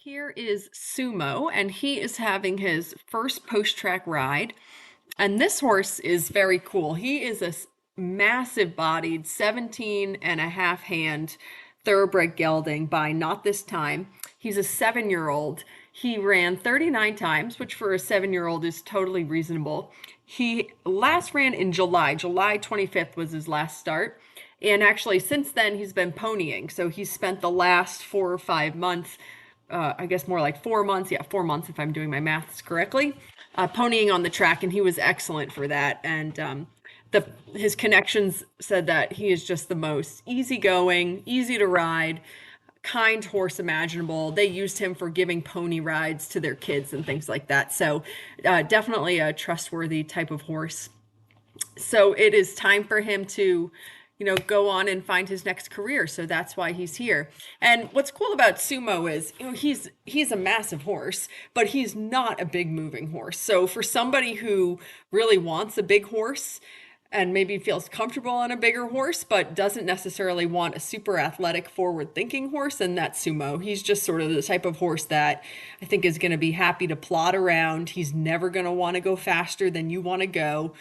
Here is Sumo, and he is having his first post-track ride. And this horse is very cool. He is a massive bodied 17 and a half hand thoroughbred gelding by Not This Time. He's a 7-year old. He ran 39 times, which for a 7-year old is totally reasonable. He last ran in July. July 25th was his last start. And actually, since then, he's been ponying. So he's spent the last 4 or 5 months, I guess more like 4 months. Yeah, 4 months if I'm doing my maths correctly, ponying on the track, and he was excellent for that. And his connections said that he is just the most easygoing, easy to ride, kind horse imaginable. They used him for giving pony rides to their kids and things like that. So definitely a trustworthy type of horse. So it is time for him to go on and find his next career. So that's why he's here. And what's cool about Sumo is, he's a massive horse, but he's not a big moving horse. So for somebody who really wants a big horse and maybe feels comfortable on a bigger horse, but doesn't necessarily want a super athletic, forward thinking horse, and that's Sumo. He's just sort of the type of horse that I think is going to be happy to plod around. He's never going to want to go faster than you want to go.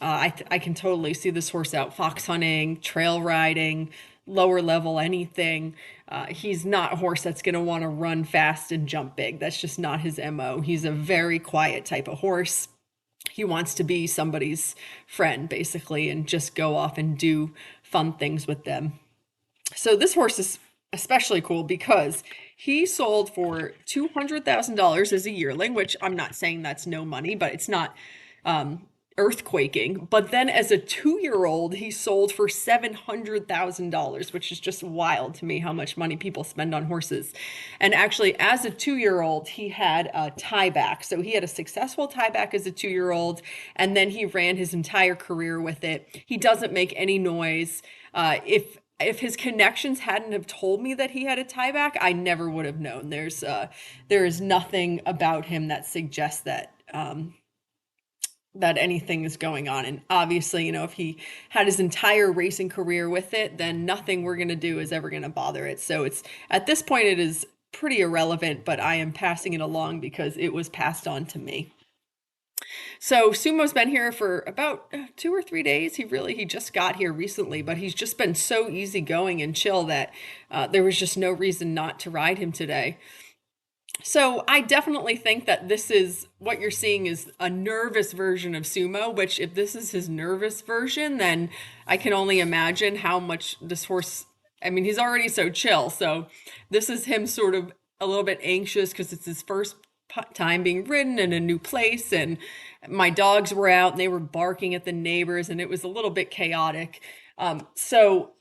I can totally see this horse out fox hunting, trail riding, lower level anything. He's not a horse that's going to want to run fast and jump big. That's just not his MO. He's a very quiet type of horse. He wants to be somebody's friend, basically, and just go off and do fun things with them. So this horse is especially cool because he sold for $200,000 as a yearling, which I'm not saying that's no money, but it's not earthquaking. But then as a 2-year-old, he sold for $700,000, which is just wild to me how much money people spend on horses. And actually, as a 2-year-old, he had a tieback. So he had a successful tieback as a 2-year-old, and then he ran his entire career with it. He doesn't make any noise. If his connections hadn't have told me that he had a tieback, I never would have known. There is nothing about him that suggests that anything is going on. And obviously, if he had his entire racing career with it, then nothing we're going to do is ever going to bother it. So it's, at this point, it is pretty irrelevant, but I am passing it along because it was passed on to me. So Sumo's been here for about 2 or 3 days. He just got here recently, but he's just been so easygoing and chill that there was just no reason not to ride him today. So I definitely think that this is what you're seeing is a nervous version of Sumo, which if this is his nervous version, then I can only imagine how much this horse, I mean, he's already so chill. So this is him sort of a little bit anxious because it's his first time being ridden in a new place. And my dogs were out and they were barking at the neighbors and it was a little bit chaotic. So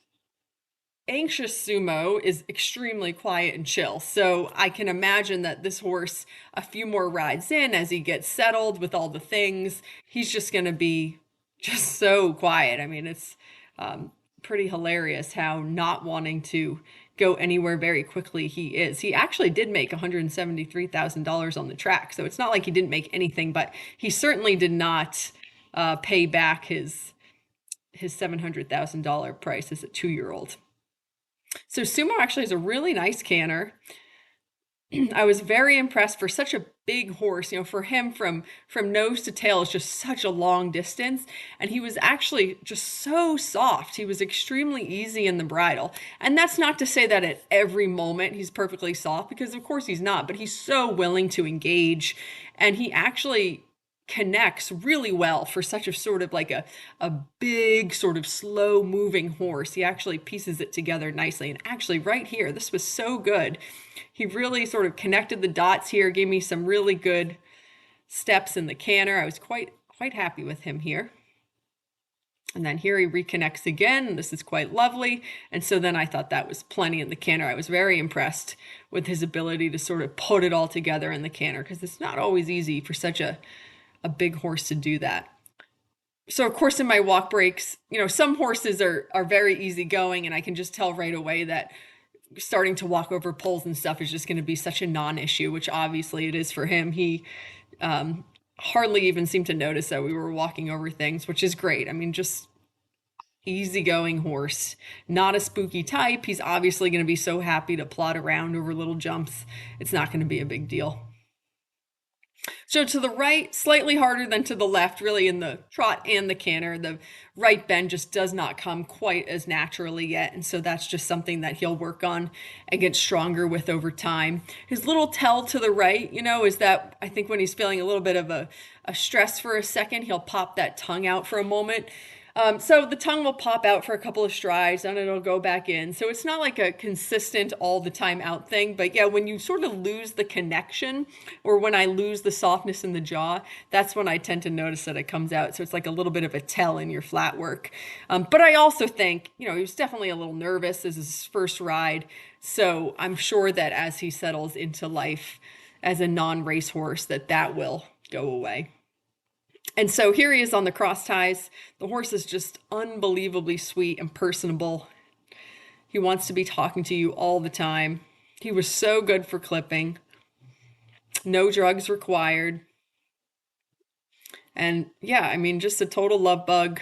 anxious Sumo is extremely quiet and chill. So I can imagine that this horse, a few more rides in, as he gets settled with all the things, he's just going to be just so quiet. I mean, it's pretty hilarious how not wanting to go anywhere very quickly he is. He actually did make $173,000 on the track. So it's not like he didn't make anything, but he certainly did not pay back his $700,000 price as a 2-year-old. So Sumo actually is a really nice canter. I was very impressed for such a big horse. For him, from nose to tail is just such a long distance, and he was actually just so soft. He was extremely easy in the bridle, and that's not to say that at every moment he's perfectly soft, because of course he's not. But he's so willing to engage, and he actually connects really well for such a sort of like a big sort of slow moving horse. He actually pieces it together nicely. And actually right here, this was so good. He really sort of connected the dots here, gave me some really good steps in the canter. I was quite happy with him here. And then here he reconnects again. This is quite lovely. And so then I thought that was plenty in the canter. I was very impressed with his ability to sort of put it all together in the canter, because it's not always easy for such a big horse to do that. So of course in my walk breaks, some horses are very easygoing, and I can just tell right away that starting to walk over poles and stuff is just going to be such a non-issue, which obviously it is for him. He hardly even seemed to notice that we were walking over things, which is great. I mean, just easygoing horse, not a spooky type. He's obviously going to be so happy to plod around over little jumps. It's not going to be a big deal. So to the right, slightly harder than to the left, really in the trot and the canter. The right bend just does not come quite as naturally yet. And so that's just something that he'll work on and get stronger with over time. His little tell to the right, is that I think when he's feeling a little bit of a stress for a second, he'll pop that tongue out for a moment. So the tongue will pop out for a couple of strides and it'll go back in. So it's not like a consistent all the time out thing. But yeah, when you sort of lose the connection or when I lose the softness in the jaw, that's when I tend to notice that it comes out. So it's like a little bit of a tell in your flat work. But I also think, he was definitely a little nervous. This is his first ride. So I'm sure that as he settles into life as a non-race horse, that will go away. And so here he is on the cross ties. The horse is just unbelievably sweet and personable. He wants to be talking to you all the time. He was so good for clipping. No drugs required. And yeah, I mean, just a total love bug.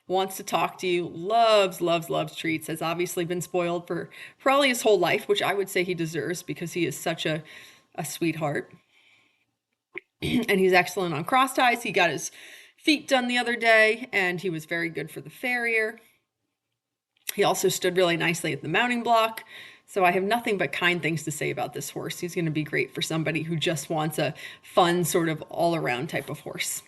Wants to talk to you. Loves, loves, loves treats. Has obviously been spoiled for probably his whole life, which I would say he deserves because he is such a sweetheart. And he's excellent on cross ties. He got his feet done the other day, and he was very good for the farrier. He also stood really nicely at the mounting block. So I have nothing but kind things to say about this horse. He's going to be great for somebody who just wants a fun, sort of all-around type of horse.